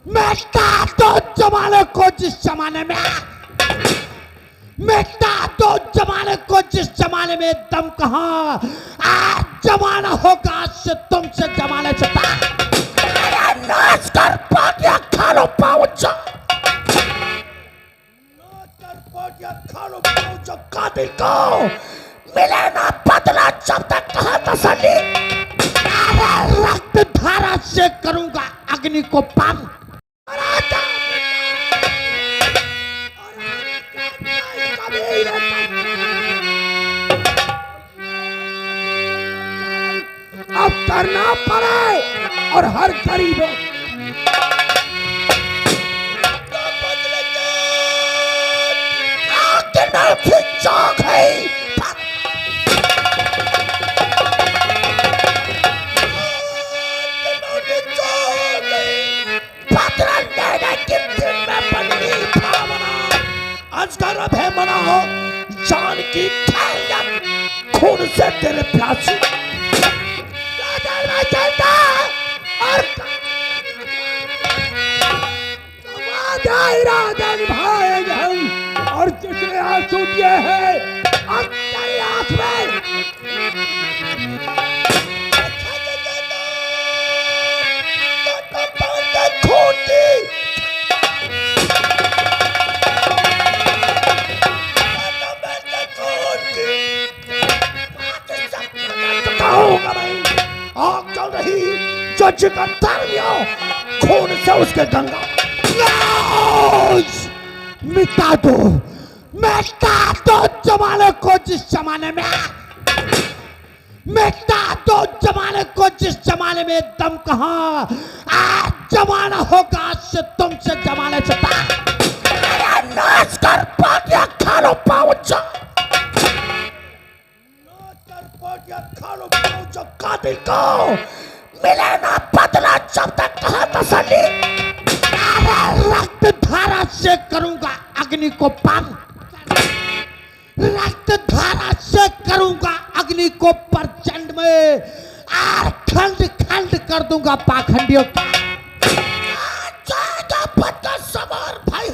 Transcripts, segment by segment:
मिटा दो जमाने को जिस जमाने में, मिटा दो जमाने को जिस जमाने में दम कहाँ। आज जमाना होगा आज से तुमसे जमाने से नाच कर पाटिया खा लो पाउचा, नाच कर पाटिया खा लो पाउचा। कातिल को मिले ना बदला जब तक कहा तसल्ली। रक्त धारा से करूंगा अग्नि को पान। अब करना पड़े और हर गरीब चौक है। अजगर है मनाओ जान की खैरियत खून से तेरे प्यासी और इरादा निभाएंगे हम। और जिसने आंसू दिए हैं तेरी आंख में खून की आग चल रही जो जिगर तर लिया खून से उसके गंगा। मिटा दो जमाने को जिस जमाने में, मिटा दो जमाने को जिस जमाने में दम कहाँ। आज जमाना होगा आज से तुमसे जमाने से नाच कर पाटिया खा लो पाउचा, खा लो पाउचा। कातिल को मिले ना बदला जब तक कहा तसल्ली। रक्त धारा से करूंगा अग्नि को पान, रक्त धारा से करूंगा अग्नि को प्रचंड में और खंड खंड कर दूंगा पाखंडियों का। सवार भाई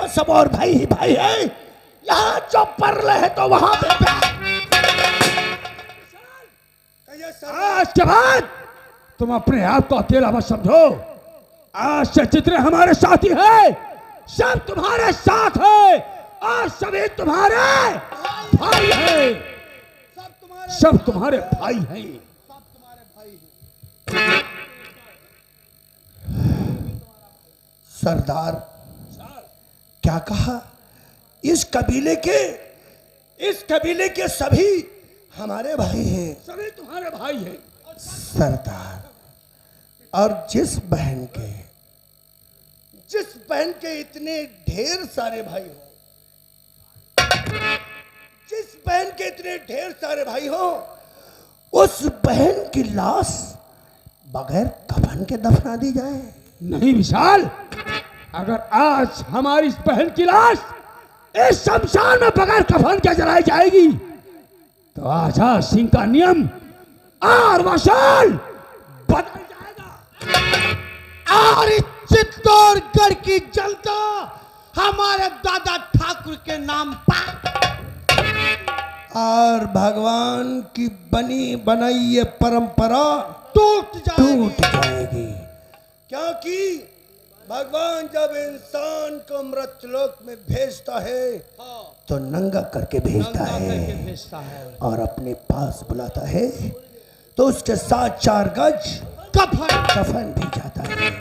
सवार भाई ही भाई है। यहाँ जो परले है तो वहां पे जवान तुम अपने आप को अकेला मत समझो। आज से जितने हमारे साथी हैं सब तुम्हारे साथ है और सभी तुम्हारे भाई हैं, सब तुम्हारे भाई हैं। सरदार क्या कहा? इस कबीले के सभी हमारे भाई हैं, सभी तुम्हारे भाई हैं सरदार। और जिस बहन के इतने ढेर सारे भाई हो, जिस बहन के इतने ढेर सारे भाई हो, उस बहन की लाश बगैर कफन के दफना दी जाए। नहीं विशाल, अगर आज हमारी इस बहन की लाश इस शमशान में बगैर कफन के जलाई जाएगी तो आजाद सिंह का नियम और वसूल बदल जाएगा और चित्तौड़गढ़ की जनता हमारे दादा ठाकुर के नाम पर और भगवान की बनी बनाई ये परंपरा टूट जाएगी। क्योंकि भगवान जब इंसान को मृतलोक में भेजता है तो नंगा करके भेजता है और अपने पास बुलाता है तो उसके साथ 4 गज कफन भी जाता है।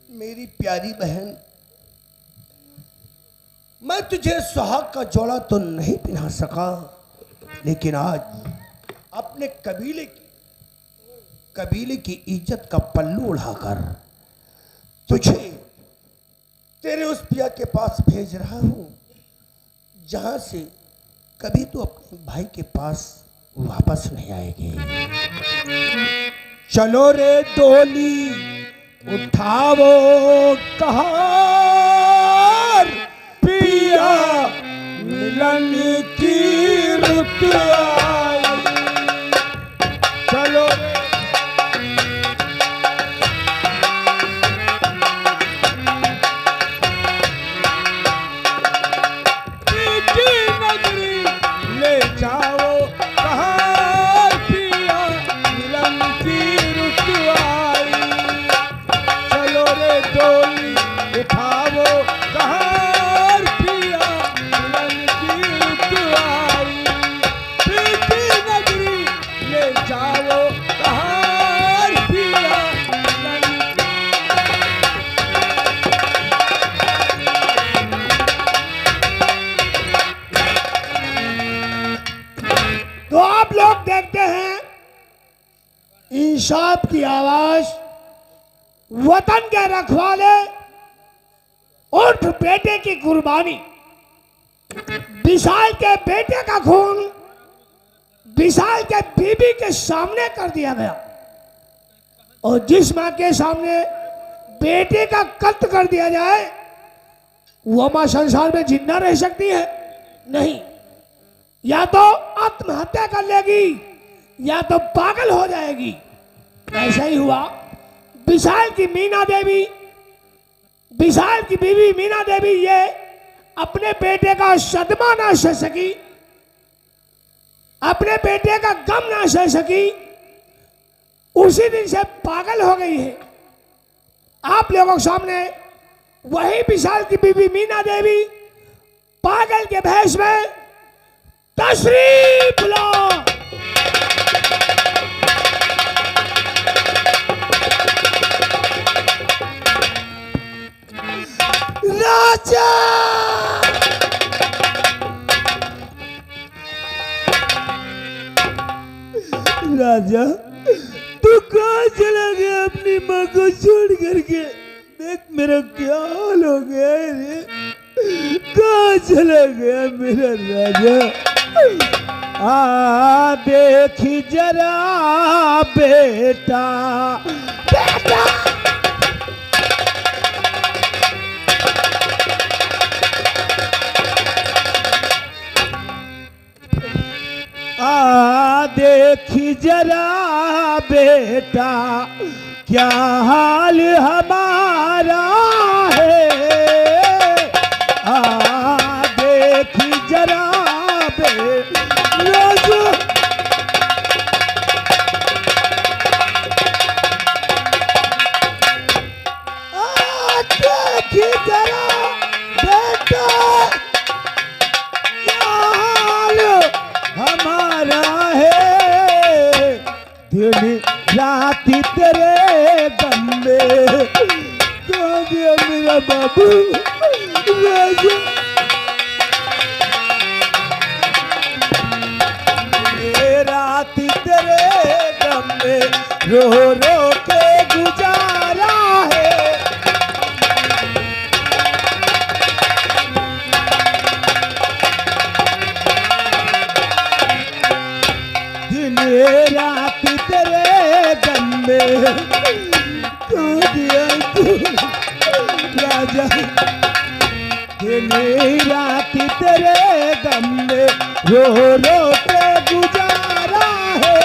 मेरी प्यारी बहन, मैं तुझे सुहाग का जोड़ा तो नहीं पहना सका, लेकिन आज अपने कबीले की इज्जत का पल्लू उड़ाकर तुझे तेरे उस पिया के पास भेज रहा हूं जहां से कभी तो अपने भाई के पास वापस नहीं आएगी। चलो रे डोली उठाओ कहार, पिया मिलन की रुत आई। चलो पेशाब की आवाज, वतन के रखवाले, उठ बेटे की कुर्बानी, विशाल के बेटे का खून विशाल के बीबी के सामने कर दिया गया। और जिस मां के सामने बेटे का कत्ल कर दिया जाए, वो मां संसार में जिंदा रह सकती है? नहीं, या तो आत्महत्या कर लेगी या तो पागल हो जाएगी। ऐसा ही हुआ। विशाल की बीवी मीना देवी ये अपने बेटे का सदमा ना सह सकी, अपने बेटे का गम ना सह सकी, उसी दिन से पागल हो गई है। आप लोगों के सामने वही विशाल की बीवी मीना देवी पागल के भेष में तशरीफ लो। राजा राजा, तू कहाँ चला गया अपनी माँ को छोड़ करके? देख मेरा क्या हाल हो गया है रे, कहाँ चला गया मेरा राजा? देखी जरा बेटा, बेटा देखी जरा बेटा, क्या हाल हमारा है। देखी जरा बेटा, देखी जरा बेटा, क्या हाल हमारा है। दिन रात तेरे गम में कहाँ गया मेरा बाबू राजा? रात तेरे गम में रो रो के गुजारा है। दिन रात तेरे गम में कहाँ गया तू राजा? दिन रात तेरे गम में रो रो के गुजारा है।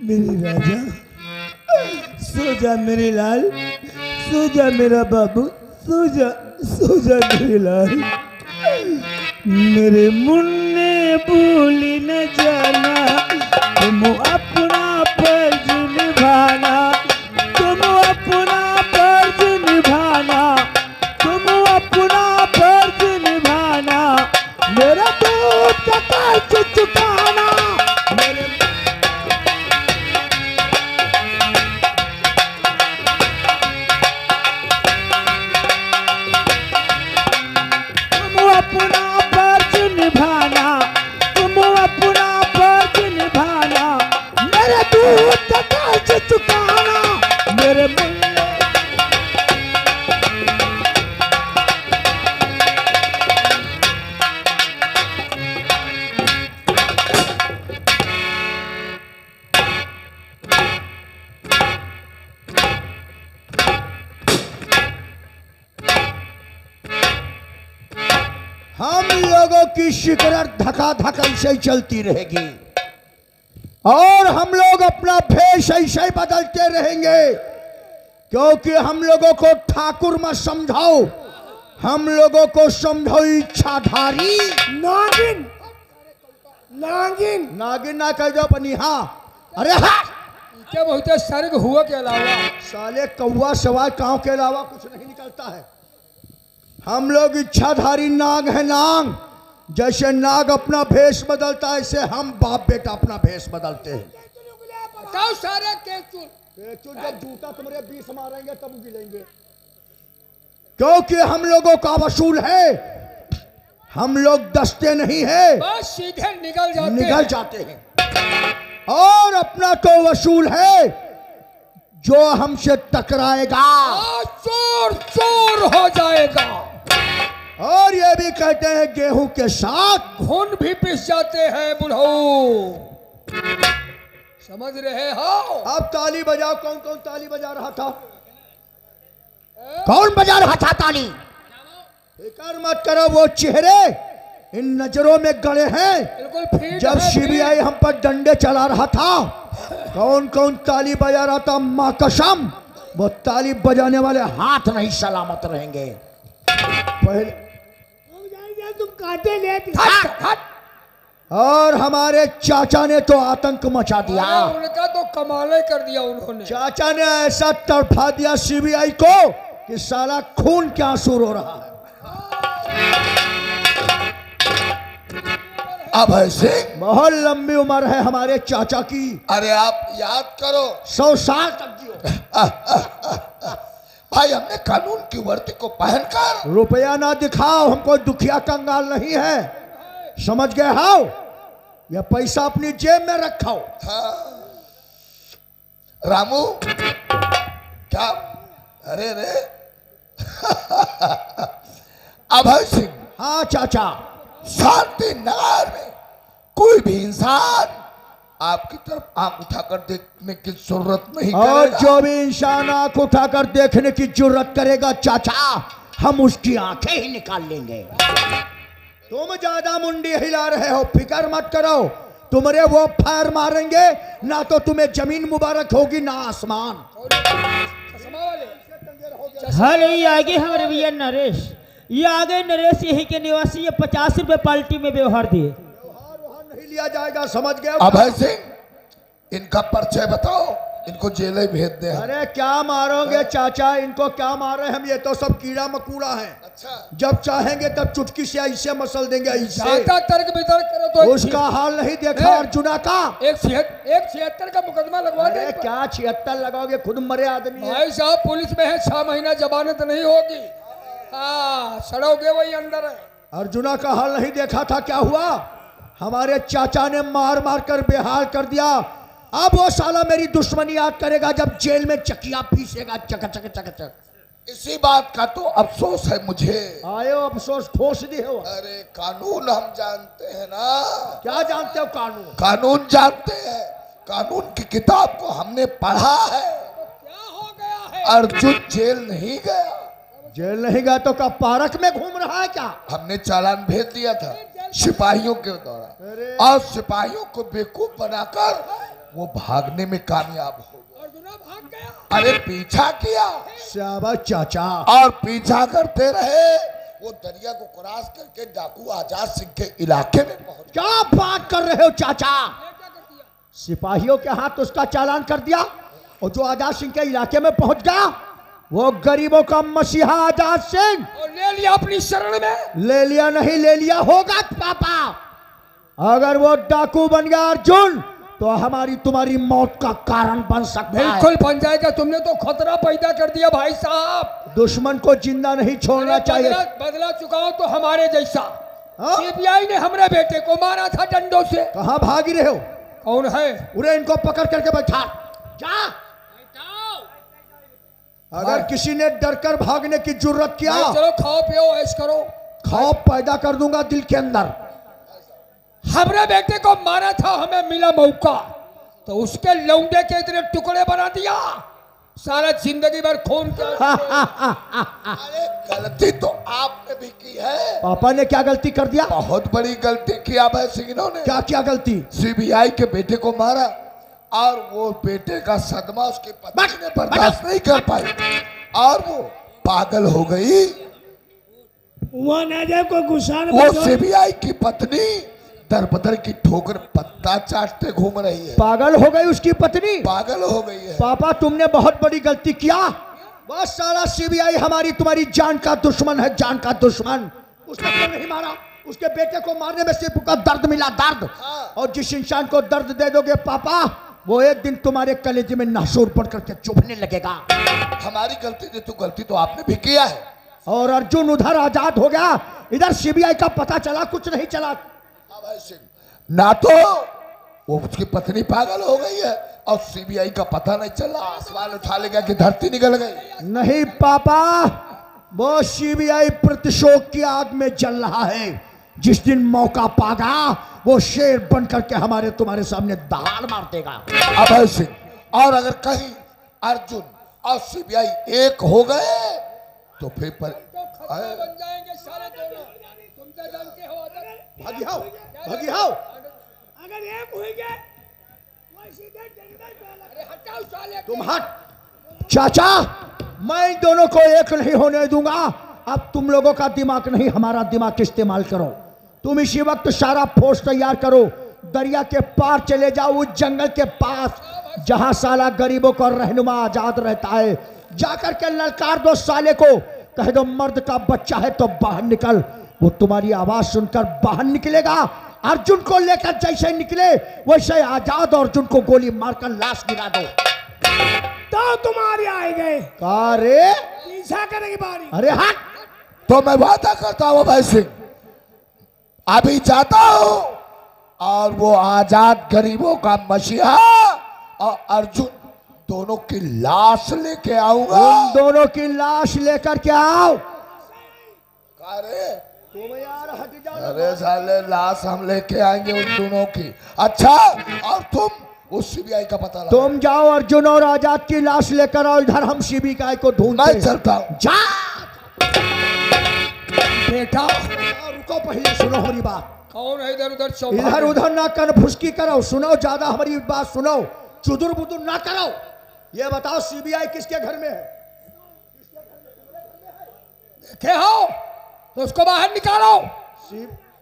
मेरी राजा, सो जा मेरे लाल, सो जा मेरा बाबू, सो जा मेरे लाल। मेरे मुन्ने भूल न जाना, तुम अपना फर्ज निभाना, तुम अपना फर्ज निभाना, तुम अपना फर्ज निभाना। मेरा दूध का कर्ज चुकाना। मेरे अपना फर्ज निभाना, तुम अपना फर्ज निभाना। मेरे दूध का कर्ज चुकाना। मेरे हम लोगों की शिकरत धका ऐसे ही चलती रहेगी और हम लोग अपना भेष ऐसे बदलते रहेंगे, क्योंकि हम लोगों को ठाकुर मत समझाओ, हम लोगों को समझो इच्छाधारी। नागिन नागिन नागिन ना कह दो पनिहा। अरे हाँ, क्या बहुत सर्ग हुआ के अलावा साले कौवा सवाल कांव के अलावा कुछ नहीं निकलता है। हम लोग इच्छाधारी नाग है नाग, जैसे नाग अपना भेष बदलता है ऐसे हम बाप बेटा अपना भेष बदलते हैं। बताओ सारे केचुल। जब जूता तुम्हारे 20 मारेंगे तब गिलेंगे, क्योंकि हम लोगों का वसूल है, हम लोग दस्ते नहीं है, बस सीधे निकल निकल जाते हैं। और अपना तो वसूल है, जो हमसे टकराएगा चोर चोर हो जाएगा। और ये भी कहते हैं गेहूं के साथ खून भी पिस जाते हैं बुढ़ऊ, समझ रहे हो? अब ताली बजाओ। कौन कौन ताली बजा रहा था? कौन बजा रहा था ताली? फिकर मत करो, वो चेहरे इन नजरों में गड़े हैं। बिल्कुल फिट जब है, सीबीआई हम पर डंडे चला रहा था, कौन कौन ताली बजा रहा था? मां कसम, वो ताली बजाने वाले हाथ नहीं सलामत रहेंगे। पहले तुम काटे ले और हमारे चाचा ने तो आतंक मचा दिया। उनका तो कमाल ही कर दिया उन्होंने। चाचा ने ऐसा तड़फा दिया सीबीआई को कि साला खून के आंसू रो रहा है। अभय सिंह, बहुत लंबी उम्र है हमारे चाचा की, अरे आप याद करो 100 साल तक जियो। भाई, हमने कानून की वर्दी को पहनकर रुपया ना दिखाओ, हमको दुखिया कंगाल नहीं है, समझ गए हो? ये पैसा अपनी जेब में रखो। रामू क्या? अरे रे अभय सिंह, हाँ चाचा, शांति नगर में कोई भी इंसान आपकी तरफ आंख उठाकर देखने की जरूरत नहीं और करेगा। जो भी इंसान आंख उठाकर देखने की जरूरत करेगा चाचा, हम उसकी आंखें ही निकाल लेंगे। तुम ज्यादा मुंडी हिला रहे हो, फिकर मत करो, तुम्हारे वो फायर मारेंगे ना तो तुम्हें जमीन मुबारक होगी ना आसमान। हेलो, ये आगे हमारे भैया नरेश, ये आगे नरेश यही के निवासी, ये 50 रुपए पार्टी में व्यवहार दिए। व्यवहार नहीं लिया जाएगा, समझ गए? अभय सिंह, इनका परिचय बताओ, इनको जेल ही भेज दे। अरे क्या मारोगे चाचा, इनको क्या मारे हम, ये तो सब कीड़ा मकोड़ा है। अच्छा, जब चाहेंगे तब चुटकी से ऐसे मसल देंगे, ऐसे। ज्यादा तर्क वितर्क करो तो उसका हाल नहीं देखा अर्जुना का? 176 का मुकदमा लगवा दे। अरे क्या 76 लगाओगे, खुद मरे आदमी है। भाई साहब, पुलिस में है, 6 महीना जमानत नहीं होगी। हाँ, सड़ोगे वही अंदर है। अर्जुना का हाल नहीं देखा था, क्या हुआ? हमारे चाचा ने मार मार कर बेहाल कर दिया। अब वो साला मेरी दुश्मनी याद करेगा जब जेल में चकिया पीसेगा, चक चक चक चक। इसी बात का तो अफसोस है मुझे। आयो अफसोस, ठोस दिए हो। अरे कानून हम जानते हैं ना। क्या जानते हो कानून? कानून जानते हैं, कानून की किताब को हमने पढ़ा है। क्या हो गया है? अर्जुन जेल नहीं गया। जेल नहीं गया तो क्या पार्क में घूम रहा है क्या? हमने चालान भेज दिया था सिपाहियों के द्वारा, और सिपाहियों को बेवकूफ बनाकर वो भागने में कामयाब हो गया। अर्जुना भाग गया। अरे पीछा किया, शाबाश चाचा। और पीछा करते रहे, वो दरिया को क्रॉस करके डाकू आजाद सिंह के इलाके में पहुंच गया। क्या बात कर रहे हो चाचा? सिपाहियों के हाथ उसका चालान कर दिया, और जो आजाद सिंह के इलाके में पहुंच गया, वो गरीबों का मसीहा आजाद सिंह, और ले लिया अपनी शरण में। ले लिया नहीं, ले लिया होगा पापा। अगर वो डाकू बन गया अर्जुन, तो हमारी तुम्हारी मौत का कारण बन सकता है। बिल्कुल बन जाएगा। तुमने तो खतरा पैदा कर दिया भाई साहब। दुश्मन को जिंदा नहीं छोड़ना चाहिए। बदला चुकाओ तो हमारे जैसा। हाँ? सीबीआई ने हमारे बेटे को मारा था डंडों से। कहाँ भाग रहे हो? कौन है? उरे इनको पकड़ करके बैठा जा। अगर किसी ने डरकर भागने की जरूरत किया, चलो खाओ पियो ऐश करो। खौफ पैदा कर दूंगा दिल के अंदर। हमरे बेटे को मारा था, हमें मिला मौका, तो उसके लौंडे के इतने टुकड़े बना दिया, सारा जिंदगी भर खून का। अरे गलती तो आपने भी की है। पापा ने क्या गलती कर दिया? बहुत बड़ी गलती किया अभय सिंह ने। क्या क्या गलती? सीबीआई के बेटे को मारा, और वो बेटे का सदमा उसकी पत्नी ने बर्दाश्त नहीं कर पाई, और वो पागल हो गई। वो सीबीआई की पत्नी दर बदर की ठोकर पत्ता चाटते घूम रही है। पागल हो गई उसकी पत्नी? पागल हो गई है। पापा तुमने बहुत बड़ी गलती किया। बस सारा सीबीआई हमारी तुम्हारी जान का दुश्मन है, जान का दुश्मन। उसने क्यों नहीं मारा? उसके बेटे को मारने में सिर्फ उसका दर्द मिला, दर्द। हाँ। और जिस इंसान को दर्द दे दोगे पापा, वो एक दिन तुम्हारे कलेजे में नासूर पड़ करके चुभने लगेगा। हमारी गलती नहीं, तो गलती तो आपने भी किया है। और अर्जुन उधर आजाद हो गया, इधर सीबीआई का पता चला, कुछ नहीं चला। अभय सिंह, ना तो वो उसकी पत्नी पागल हो गई है और सीबीआई का पता नहीं चला, आसमान उठा ले गया कि धरती निकल गई। नहीं पापा, वो सीबीआई प्रतिशोध की आग में जल रहा है। जिस दिन मौका पागा, वो शेर बन करके हमारे तुम्हारे सामने दहाड़ मार देगा। अभय सिंह, और अगर कहीं अर्जुन और सीबीआई एक हो गए तो फिर तो खतरा बन जाएंगे सारे दोनों। तुम तो जानते हो अगर भागी हाओ। अगर एक हुई गए वो सीधे जंगल में अरे हटाओ साले तुम हट। चाचा, मैं इन दोनों को एक नहीं होने दूंगा। अब तुम लोगों का दिमाग नहीं, हमारा दिमाग इस्तेमाल करो। तुम इसी वक्त सारा फोर्स तैयार करो, दरिया के पार चले जाओ, उस जंगल के पास जहां साला गरीबों का रहनुमा आजाद रहता है। जाकर के ललकार दो साले को, कह दो मर्द का बच्चा है तो बाहर निकल। वो तुम्हारी आवाज सुनकर बाहर निकलेगा। अर्जुन को लेकर जैसे निकले वैसे आजाद अर्जुन को गोली मारकर लाश गिरा दो। तो तुम्हारे आए गए का रे? पीछा करने की बारी। अरे हट। तो मैं वादा करता हूं अभय सिंह, अभी जाता हूं और वो आजाद गरीबों का मसीहा और अर्जुन दोनों की लाश लेके आऊंगा। उन दोनों की लाश लेकर के आओ। अरे तुम यार हट जाओ। अरे साले, लाश हम लेके आएंगे उन दोनों की। अच्छा, और तुम उस सीबीआई का पता लगा। तुम जाओ अर्जुन और आजाद की लाश लेकर आओ, इधर हम सीबीआई को ढूंढते मैं हैं। चलता हूं। जा। बेटा रुको, पहले सुनो हमारी बात। कौन है इधर उधर इधर उधर ना कर फुसकी करो, सुनो, ज्यादा हमारी बात सुनो, चुदुर बुदुर ना करो। ये बताओ सीबीआई किसके घर में है? देखे हो तो उसको बाहर निकालो।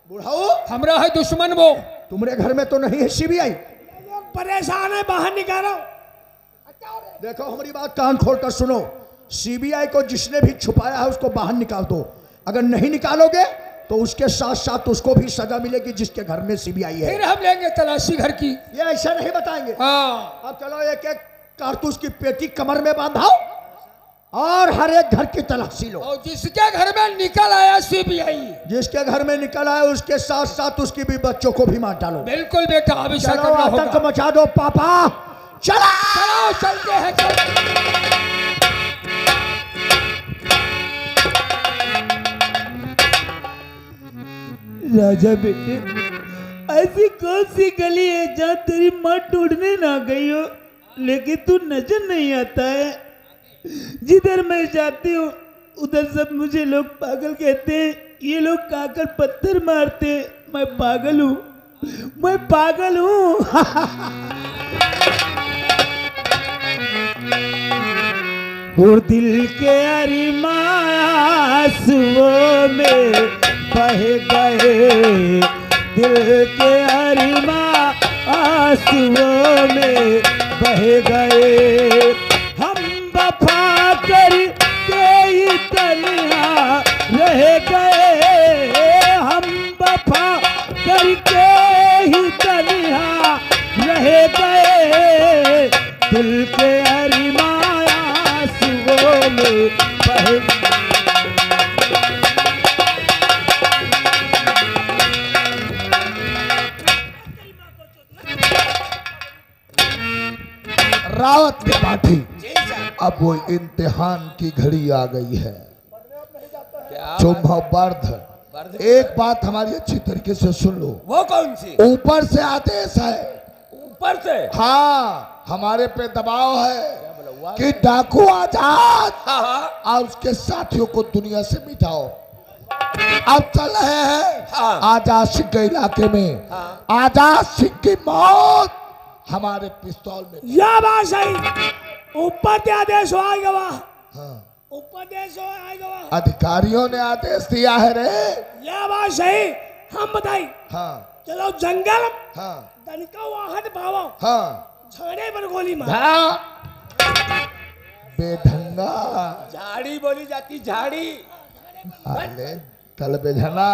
बुढ़ाओ, हमरा है दुश्मन वो। तुम्हारे घर में तो नहीं है सीबीआई। लोग परेशान है, बाहर निकालो। देखो हमारी बात कान खोलकर सुनो, सीबीआई को जिसने भी छुपाया है उसको बाहर निकाल दो। अगर नहीं निकालोगे तो उसके साथ साथ उसको भी सजा मिलेगी जिसके घर में सीबीआई है। फिर हम लेंगे तलाशी घर की। ये ऐसा नहीं बताएंगे। हाँ, अब चलो, एक एक कारतूस की पेटी कमर में बांधाओ और हर एक घर की तलाशी लो। और जिसके घर में निकल आया सीबीआई, जिसके घर में निकल आए उसके साथ साथ उसकी भी बच्चों को भी मार डालो। बिल्कुल बेटा, अभी ऐसा चलो, करना आतंक होगा। मचा दो पापा। चला। चलो चलते हैं, चलो। राजा बेटे, ऐसी कौन सी गली है जहाँ तेरी माँ ढूंढने ना गई हो, लेकिन तू नजर नहीं आता है। जिधर मैं जाती हूँ उधर सब मुझे लोग पागल कहते हैं। ये लोग काकर पत्थर मारते हैं। मैं पागल हूँ, मैं पागल हूँ। और दिल के अरिमासुओं में बह गए, दिल के अरिमां आंसुओं में बह गए। हम वफा कर के ही तन्हा रह गए, हम वफा करके ही तन्हा रह गए। दिल के अरिमां आंसुओं में बह गए। रावत के पाठी, अब वो इम्तिहान की घड़ी आ गई है। चुम्भवर्ध, एक बात हमारी अच्छी तरीके से सुन लो। वो कौन सी? ऊपर से आदेश है। ऊपर से? हाँ, हमारे पे दबाव है कि डाकू आजाद हाँ। और उसके साथियों को दुनिया से मिटाओ। अब चल रहे हैं हाँ। आजाद सिंह के इलाके में। हाँ। आजाद सिंह की मौत हमारे पिस्तौल में। या बात सही, ऊपर से आदेश हो आएगा वहाँ, हाँ। ऊपर देश हो आएगा वहाँ। अधिकारियों ने आदेश दिया है रे। या बात सही, हम बताई। हाँ चलो जंगल, हाँ दनका वाहन पावो, हाँ। छाड़े पर गोली मार। बेढंगा, झाड़ी बोली जाती, झाड़ी। अरे तलबे जना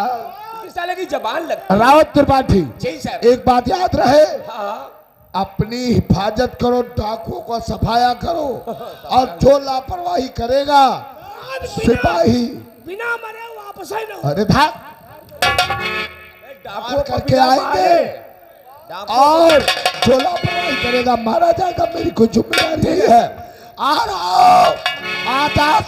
इस साले की जबान लगती रावत त्रिपाठी, जी सर। एक बात याद रहे, हाँ अपनी हिफाजत करो, डाकुओं को सफाया करो, और जो लापरवाही करेगा सिपाही बिना मरे वापस ही ना अरे भाग डाकुओं को करके बिना आएंगे, मारे। डाकुओं और जो लापरवाही करेगा मारा जाएगा। मेरी कोई जिम्मेदारी नहीं है। आ रहा हूं, आजाद